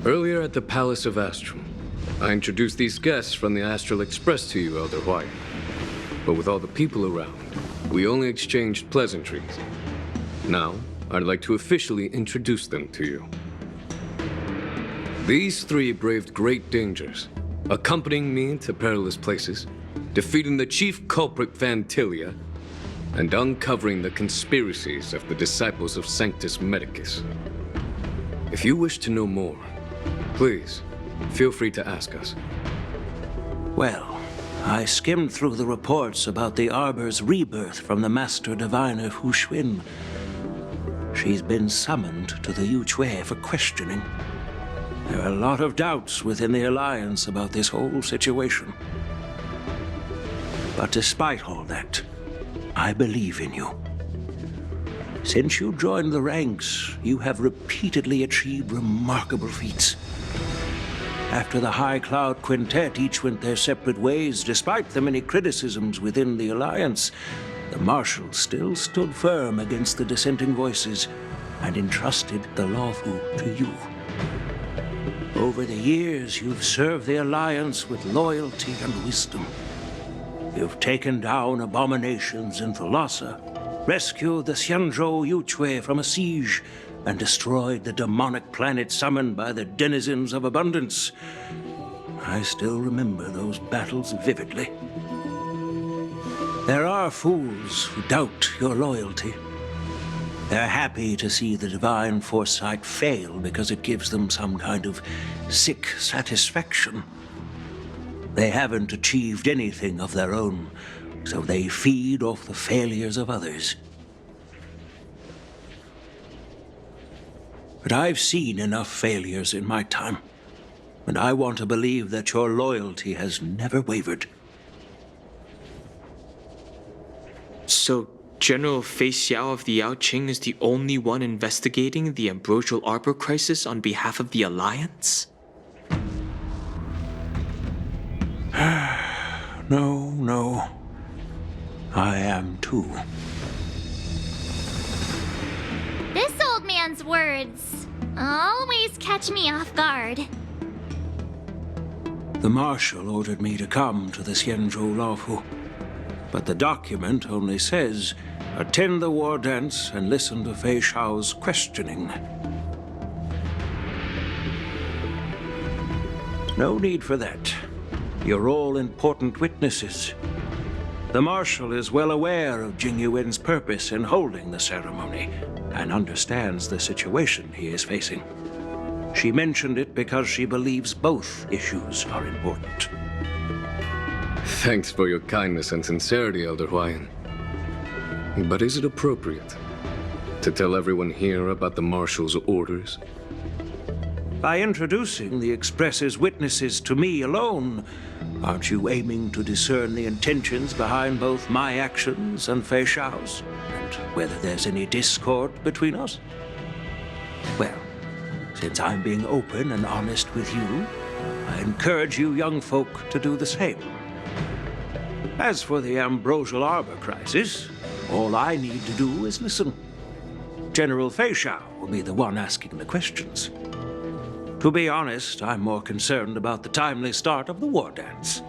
Earlier at the Palace of Astrum, I introduced these guests from the Astral Express to you, Elder White. But with all the people around, we only exchanged pleasantries. Now, I'd like to officially introduce them to you. These three braved great dangers, accompanying me to perilous places, defeating the chief culprit Vantilia, and uncovering the conspiracies of the disciples of Sanctus Medicus. If you wish to know more, please, feel free to ask us. Well, I skimmed through the reports about the Arbor's rebirth from the Master Diviner Hu Xuan. She's been summoned to the Yuchui for questioning. There are a lot of doubts within the Alliance about this whole situation. But despite all that, I believe in you. Since you joined the ranks, you have repeatedly achieved remarkable feats. After the High Cloud Quintet each went their separate ways, despite the many criticisms within the Alliance, the Marshal still stood firm against the dissenting voices and entrusted the Luofu to you. Over the years, you've served the Alliance with loyalty and wisdom. You've taken down abominations in Thalassa, rescued the Xianzhou Yuchui from a siege, and destroyed the demonic planet summoned by the denizens of abundance. I still remember those battles vividly. There are fools who doubt your loyalty. They're happy to see the divine Foresight fail because it gives them some kind of sick satisfaction. They haven't achieved anything of their own, so they feed off the failures of others. But I've seen enough failures in my time, and I want to believe that your loyalty has never wavered. So, General Fei Xiao of the Yaoqing is the only one investigating the Ambrosial Arbor crisis on behalf of the Alliance? No. I am too. This old man's words always catch me off guard. The Marshal ordered me to come to the Xianzhou Luofu, but the document only says, attend the war dance and listen to Fei Xiao's questioning. No need for that. You're all important witnesses. The Marshal is well aware of Jing Yuan's purpose in holding the ceremony and understands the situation he is facing. She mentioned it because she believes both issues are important. Thanks for your kindness and sincerity, Elder Huayan. But is it appropriate to tell everyone here about the Marshal's orders? By introducing the Express's witnesses to me alone, aren't you aiming to discern the intentions behind both my actions and Fei Xiao's, and whether there's any discord between us? Well, since I'm being open and honest with you, I encourage you young folk to do the same. As for the Ambrosial Arbor crisis, all I need to do is listen. General Fei Xiao will be the one asking the questions. To be honest, I'm more concerned about the timely start of the war dance.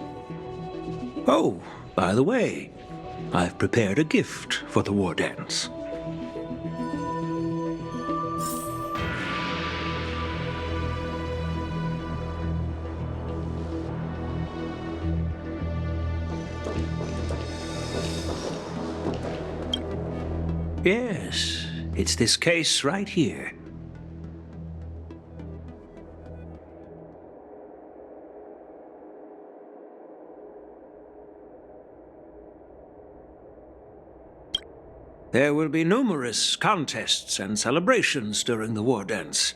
Oh, by the way, I've prepared a gift for the war dance. Yes, it's this case right here. There will be numerous contests and celebrations during the war dance,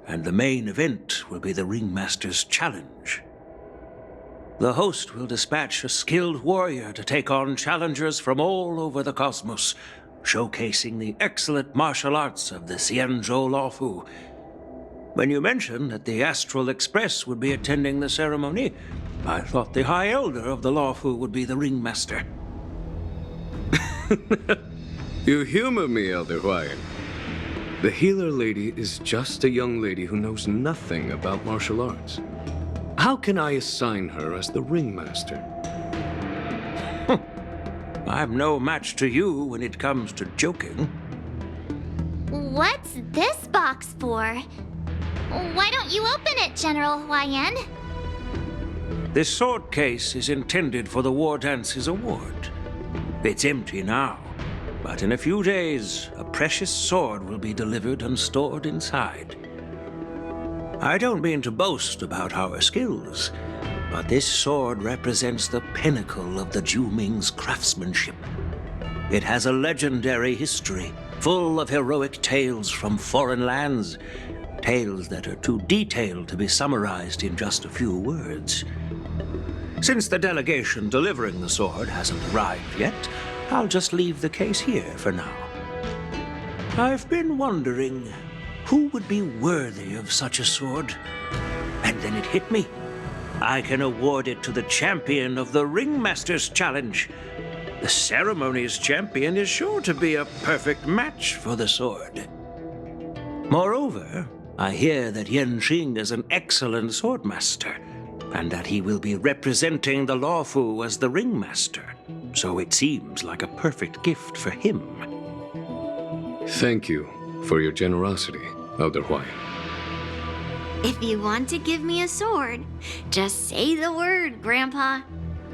and the main event will be the Ringmaster's Challenge. The host will dispatch a skilled warrior to take on challengers from all over the cosmos, showcasing the excellent martial arts of the Xianzhou Luofu. When you mentioned that the Astral Express would be attending the ceremony, I thought the High Elder of the Luofu would be the Ringmaster. You humor me, Elder Huayan. The healer lady is just a young lady who knows nothing about martial arts. How can I assign her as the ringmaster? I'm no match to you when it comes to joking. What's this box for? Why don't you open it, General Huayan? This sword case is intended for the War Dance's award. It's empty now, but in a few days, a precious sword will be delivered and stored inside. I don't mean to boast about our skills, but this sword represents the pinnacle of the Zhuming's craftsmanship. It has a legendary history, full of heroic tales from foreign lands, tales that are too detailed to be summarized in just a few words. Since the delegation delivering the sword hasn't arrived yet, I'll just leave the case here for now. I've been wondering who would be worthy of such a sword. And then it hit me. I can award it to the champion of the Ringmaster's Challenge. The ceremony's champion is sure to be a perfect match for the sword. Moreover, I hear that Yanqing is an excellent swordmaster, and that he will be representing the Luofu as the ringmaster, so it seems like a perfect gift for him. Thank you for your generosity, Elder Huayan. If you want to give me a sword, just say the word, Grandpa.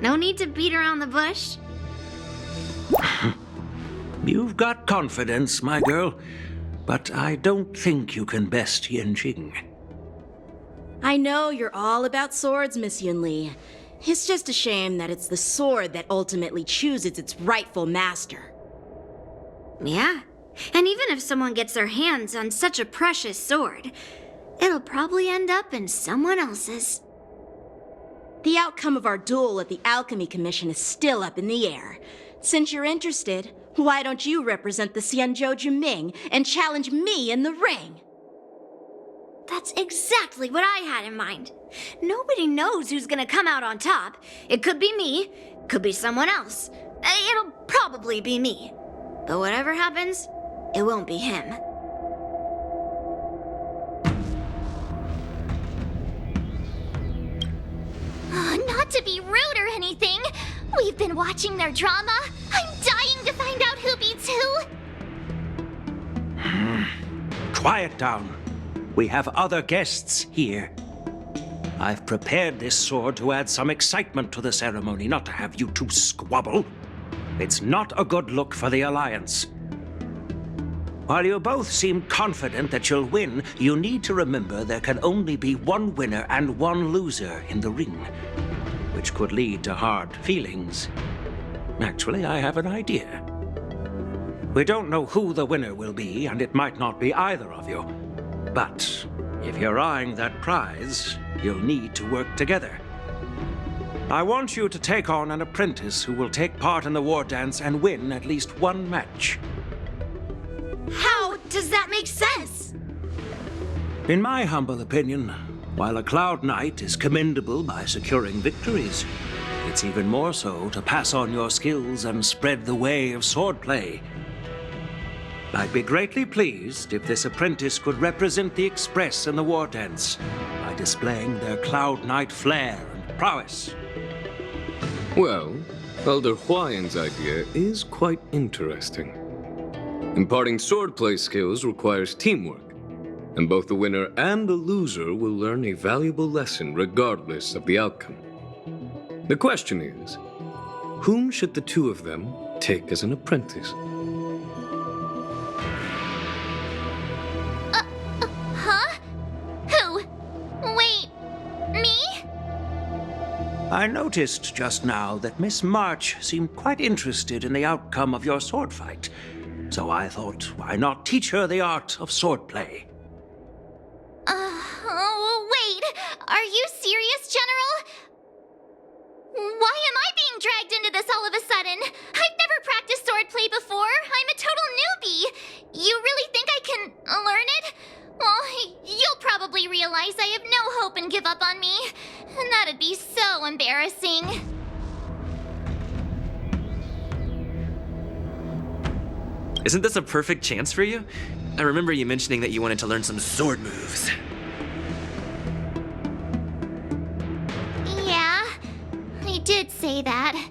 No need to beat around the bush. You've got confidence, my girl, but I don't think you can best Yanqing. I know you're all about swords, Miss Yunli. It's just a shame that it's the sword that ultimately chooses its rightful master. Yeah, and even if someone gets their hands on such a precious sword, it'll probably end up in someone else's. The outcome of our duel at the Alchemy Commission is still up in the air. Since you're interested, why don't you represent the Xianzhou Jiming and challenge me in the ring? That's exactly what I had in mind. Nobody knows who's gonna come out on top. It could be me, could be someone else. It'll probably be me. But whatever happens, it won't be him. Not to be rude or anything, we've been watching their drama. I'm dying to find out who beats who. Quiet down. We have other guests here. I've prepared this sword to add some excitement to the ceremony, not to have you two squabble. It's not a good look for the Alliance. While you both seem confident that you'll win, you need to remember there can only be one winner and one loser in the ring, which could lead to hard feelings. Actually, I have an idea. We don't know who the winner will be, and it might not be either of you. But if you're eyeing that prize, you'll need to work together. I want you to take on an apprentice who will take part in the war dance and win at least one match. How does that make sense? In my humble opinion, while a Cloud Knight is commendable by securing victories, it's even more so to pass on your skills and spread the way of swordplay. I'd be greatly pleased if this apprentice could represent the Express in the war dance by displaying their Cloud Knight flair and prowess. Well, Elder Huayan's idea is quite interesting. Imparting swordplay skills requires teamwork, and both the winner and the loser will learn a valuable lesson regardless of the outcome. The question is, whom should the two of them take as an apprentice? Huh? Who? Wait, me? I noticed just now that Miss March seemed quite interested in the outcome of your sword fight, so I thought, why not teach her the art of swordplay? Wait, are you serious, General? Why am I being dragged into this all of a sudden? I've never practiced swordplay before. I'm a total newbie. You really think I can learn it? Well, you'll probably realize I have no hope and give up on me. And that'd be so embarrassing. Isn't this a perfect chance for you? I remember you mentioning that you wanted to learn some sword moves. Yeah, I did say that.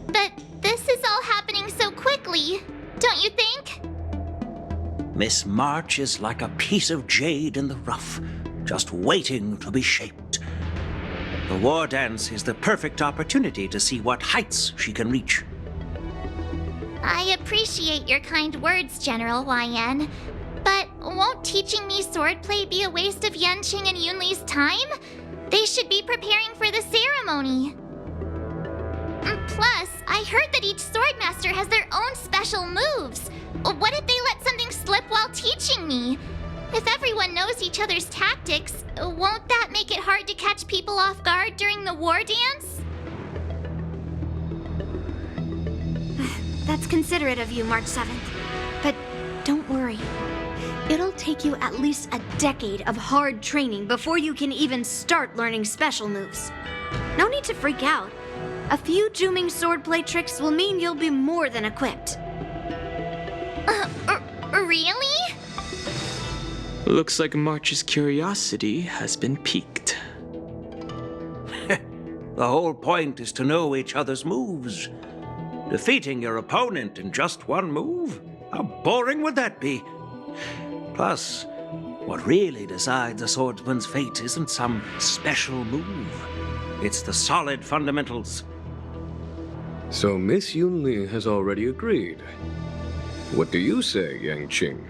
But this is all happening so quickly, don't you think? Miss March is like a piece of jade in the rough, just waiting to be shaped. The war dance is the perfect opportunity to see what heights she can reach. I appreciate your kind words, General YN. But won't teaching me swordplay be a waste of Yanqing and Yunli's time? They should be preparing for the ceremony. Plus, I heard that each swordmaster has their own special moves. What if they let something slip while teaching me? If everyone knows each other's tactics, won't that make it hard to catch people off guard during the war dance? That's considerate of you, March 7th. But don't worry. It'll take you at least a decade of hard training before you can even start learning special moves. No need to freak out. A few Juming swordplay tricks will mean you'll be more than equipped. Really? Looks like March's curiosity has been piqued. The whole point is to know each other's moves. Defeating your opponent in just one move? How boring would that be? Plus, what really decides a swordsman's fate isn't some special move. It's the solid fundamentals. So Miss Yunli has already agreed. What do you say, Yanqing?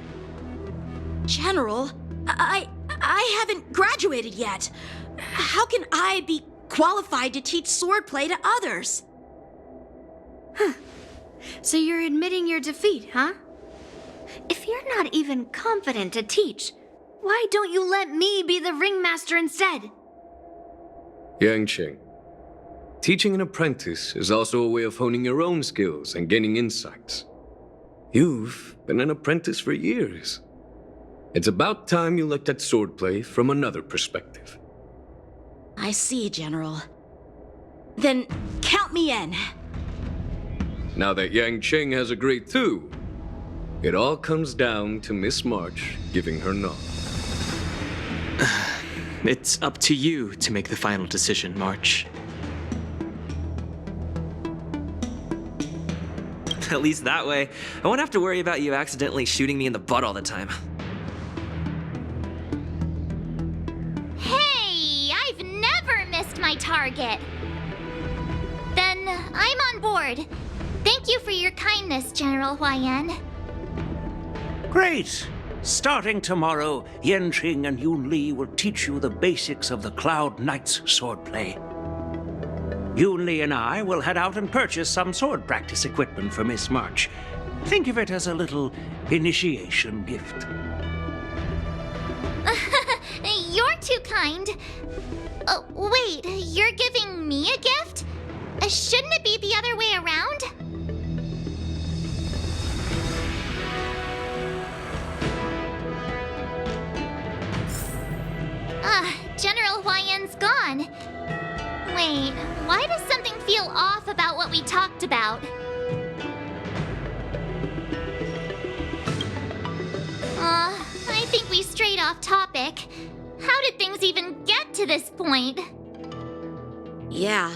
General, I haven't graduated yet. How can I be qualified to teach swordplay to others? So you're admitting your defeat, huh? If you're not even confident to teach, why don't you let me be the ringmaster instead? Yanqing, teaching an apprentice is also a way of honing your own skills and gaining insights. You've been an apprentice for years. It's about time you looked at swordplay from another perspective. I see, General. Then count me in. Now that Yanqing has agreed too, it all comes down to Miss March giving her nod. It's up to you to make the final decision, March. At least that way, I won't have to worry about you accidentally shooting me in the butt all the time. Hey, I've never missed my target. Then I'm on board. Thank you for your kindness, General YN. Great! Starting tomorrow, Yanqing and Yunli will teach you the basics of the Cloud Knight's swordplay. Yunli and I will head out and purchase some sword practice equipment for Miss March. Think of it as a little initiation gift. You're too kind. Wait, you're giving me a gift? Shouldn't it be the other way around? General YN's gone. Wait, why does something feel off about what we talked about? I think we strayed off topic. How did things even get to this point? Yeah,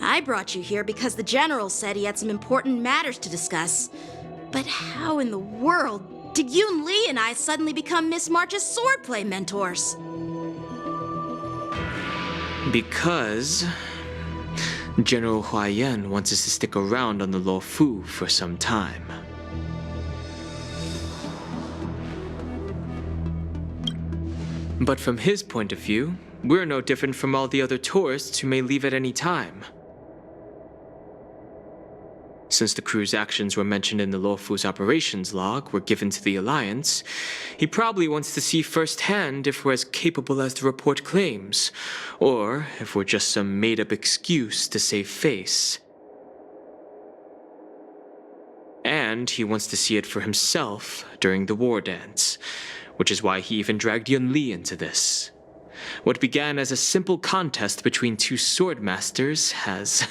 I brought you here because the General said he had some important matters to discuss. But how in the world did Yun Li and I suddenly become Miss March's swordplay mentors? Because General Huaiyan wants us to stick around on the Luofu for some time. But from his point of view, we're no different from all the other tourists who may leave at any time. Since the crew's actions were mentioned in the Luofu's operations log were given to the Alliance, he probably wants to see firsthand if we're as capable as the report claims, or if we're just some made-up excuse to save face. And he wants to see it for himself during the war dance, which is why he even dragged Yun Li into this. What began as a simple contest between two swordmasters has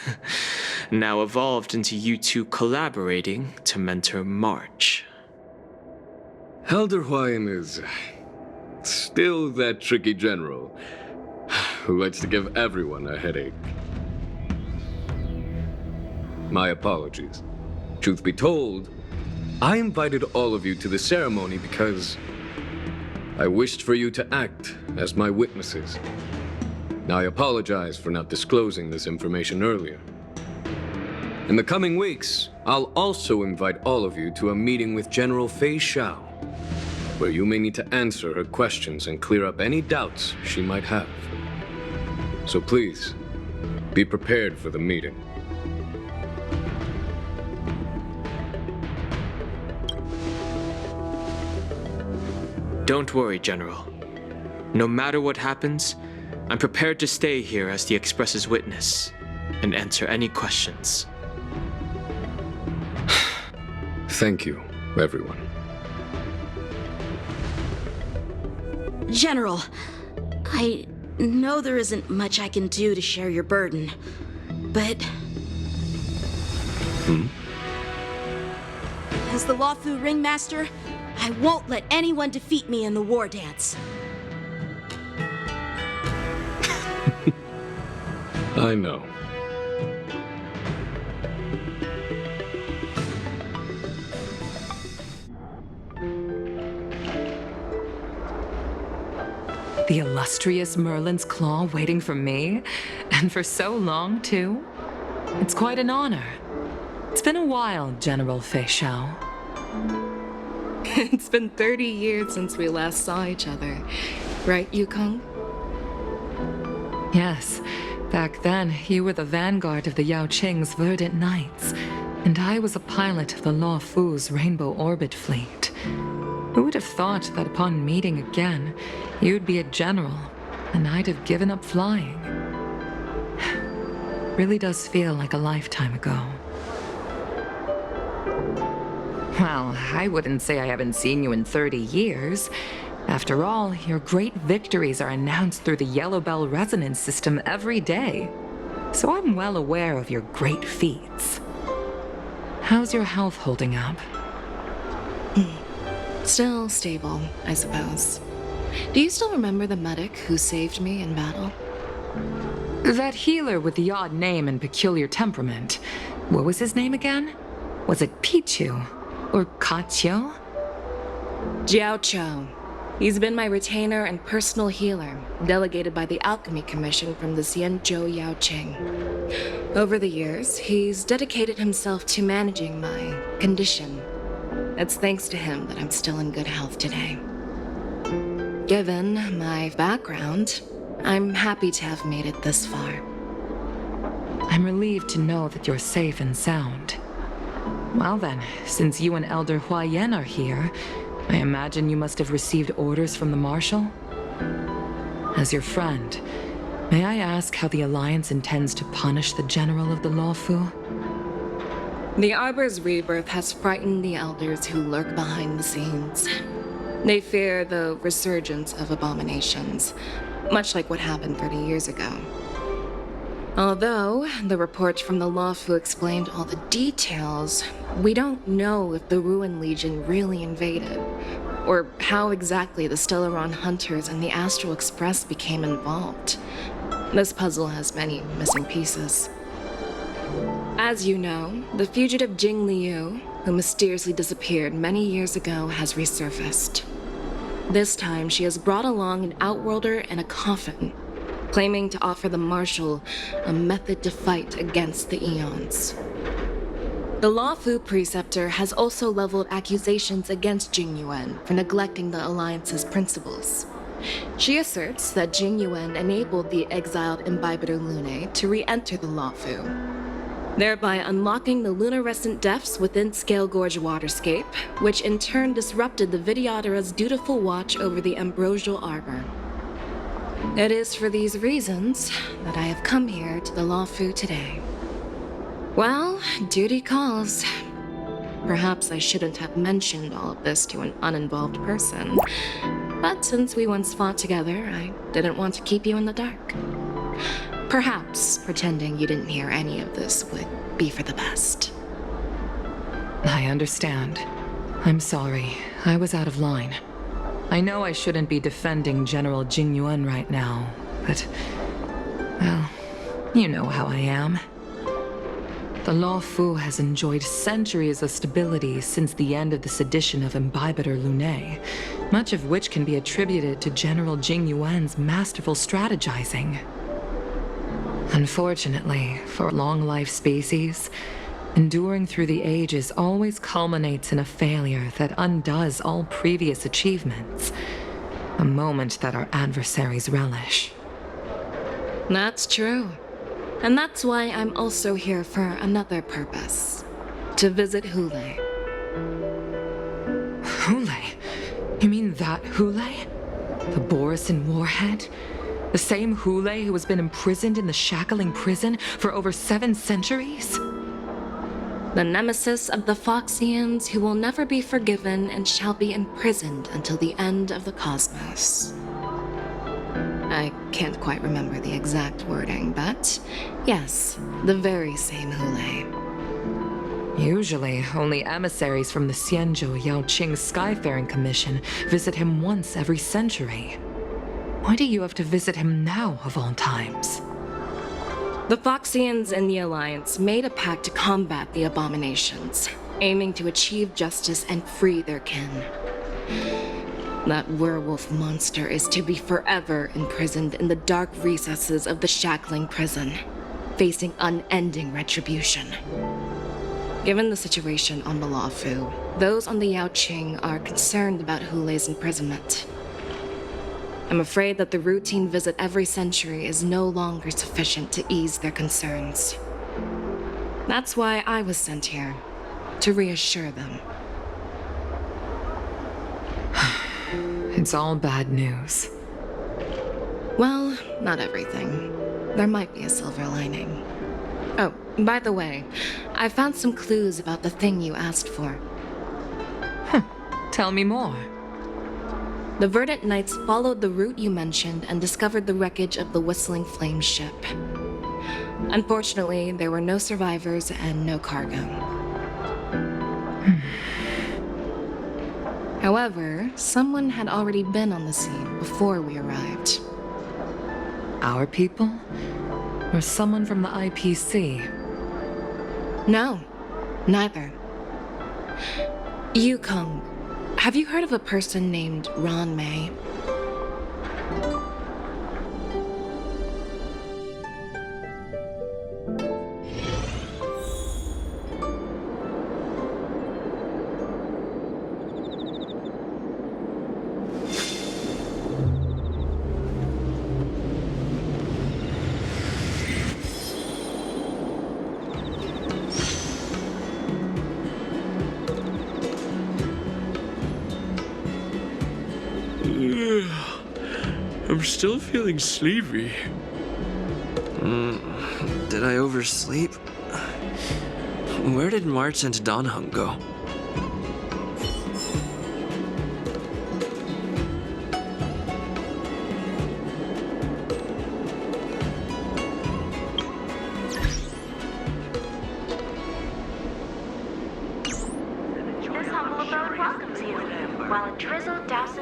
now evolved into you two collaborating to mentor March. Elder Huayan is still that tricky general who likes to give everyone a headache. My apologies. Truth be told, I invited all of you to the ceremony because I wished for you to act as my witnesses. I apologize for not disclosing this information earlier. In the coming weeks, I'll also invite all of you to a meeting with General Fei Xiao, where you may need to answer her questions and clear up any doubts she might have. So please, be prepared for the meeting. Don't worry, General. No matter what happens, I'm prepared to stay here as the Express's witness and answer any questions. Thank you, everyone. General, I know there isn't much I can do to share your burden, but... As the Luofu ringmaster, I won't let anyone defeat me in the war dance. I know. The illustrious Merlin's Claw waiting for me? And for so long, too? It's quite an honor. It's been a while, General Fei Xiao. It's been 30 years since we last saw each other. Right, Yukong? Yes. Back then, you were the vanguard of the Yao Qing's Verdant Knights, and I was a pilot of the Luofu's Rainbow Orbit Fleet. Who would have thought that upon meeting again, you'd be a general, and I'd have given up flying? Really does feel like a lifetime ago. Well, I wouldn't say I haven't seen you in 30 years. After all, your great victories are announced through the Yellow Bell resonance system every day. So I'm well aware of your great feats. How's your health holding up? Still stable, I suppose. Do you still remember the medic who saved me in battle? That healer with the odd name and peculiar temperament. What was his name again? Was it Pichu? Or Kachio? Jiao Chou. He's been my retainer and personal healer, delegated by the Alchemy Commission from the Xianzhou Yao Qing. Over the years, he's dedicated himself to managing my condition. It's thanks to him that I'm still in good health today. Given my background, I'm happy to have made it this far. I'm relieved to know that you're safe and sound. Well then, since you and Elder Huayan are here, I imagine you must have received orders from the Marshal? As your friend, may I ask how the Alliance intends to punish the General of the Luofu? The Arbor's rebirth has frightened the elders who lurk behind the scenes. They fear the resurgence of abominations, much like what happened 30 years ago. Although the report from the Luofu explained all the details, we don't know if the Ruin Legion really invaded, or how exactly the Stellaron Hunters and the Astral Express became involved. This puzzle has many missing pieces. As you know, the fugitive Jing Liu, who mysteriously disappeared many years ago, has resurfaced. This time, she has brought along an Outworlder and a coffin, claiming to offer the Marshal a method to fight against the Eons. The Luofu Preceptor has also leveled accusations against Jing Yuan for neglecting the Alliance's principles. She asserts that Jing Yuan enabled the exiled Imbibitor Lunae to re-enter the Luofu, thereby unlocking the lunarescent depths within Scale Gorge Waterscape, which in turn disrupted the Vidyadhara's dutiful watch over the Ambrosial Arbor. It is for these reasons that I have come here to the Luofu today. Well, duty calls. Perhaps I shouldn't have mentioned all of this to an uninvolved person, but since we once fought together, I didn't want to keep you in the dark. Perhaps pretending you didn't hear any of this would be for the best. I understand. I'm sorry. I was out of line. I know I shouldn't be defending General Jingyuan right now, but... well, you know how I am. The Luofu has enjoyed centuries of stability since the end of the sedition of Imbibitor Lunae, much of which can be attributed to General Jingyuan's masterful strategizing. Unfortunately, for long-life species, enduring through the ages always culminates in a failure that undoes all previous achievements, a moment that our adversaries relish. That's true. And that's why I'm also here for another purpose. To visit Hule. Hule? You mean that Hule? The Borisin warhead? The same Hule who has been imprisoned in the shackling prison for over 7 centuries? The nemesis of the Foxians who will never be forgiven and shall be imprisoned until the end of the cosmos. I can't quite remember the exact wording, but yes, the very same Hule. Usually, only emissaries from the Xianzhou Yaoqing Skyfaring Commission visit him once every century. Why do you have to visit him now, of all times? The Foxians and the Alliance made a pact to combat the abominations, aiming to achieve justice and free their kin. That werewolf monster is to be forever imprisoned in the dark recesses of the shackling prison, facing unending retribution. Given the situation on the Luofu, those on the Yaoqing are concerned about Hule's imprisonment. I'm afraid that the routine visit every century is no longer sufficient to ease their concerns. That's why I was sent here, to reassure them. It's all bad news. Well, not everything. There might be a silver lining. Oh, by the way, I found some clues about the thing you asked for. Tell me more. The Verdant Knights followed the route you mentioned and discovered the wreckage of the Whistling Flame ship. Unfortunately, there were no survivors and no cargo. However, someone had already been on the scene before we arrived. Our people? Or someone from the IPC? No, neither. Yukong, have you heard of a person named Ron May? I'm still feeling sleepy. Did I oversleep? Where did March and Donhung go? This humble abode welcomes you, while a drizzle douses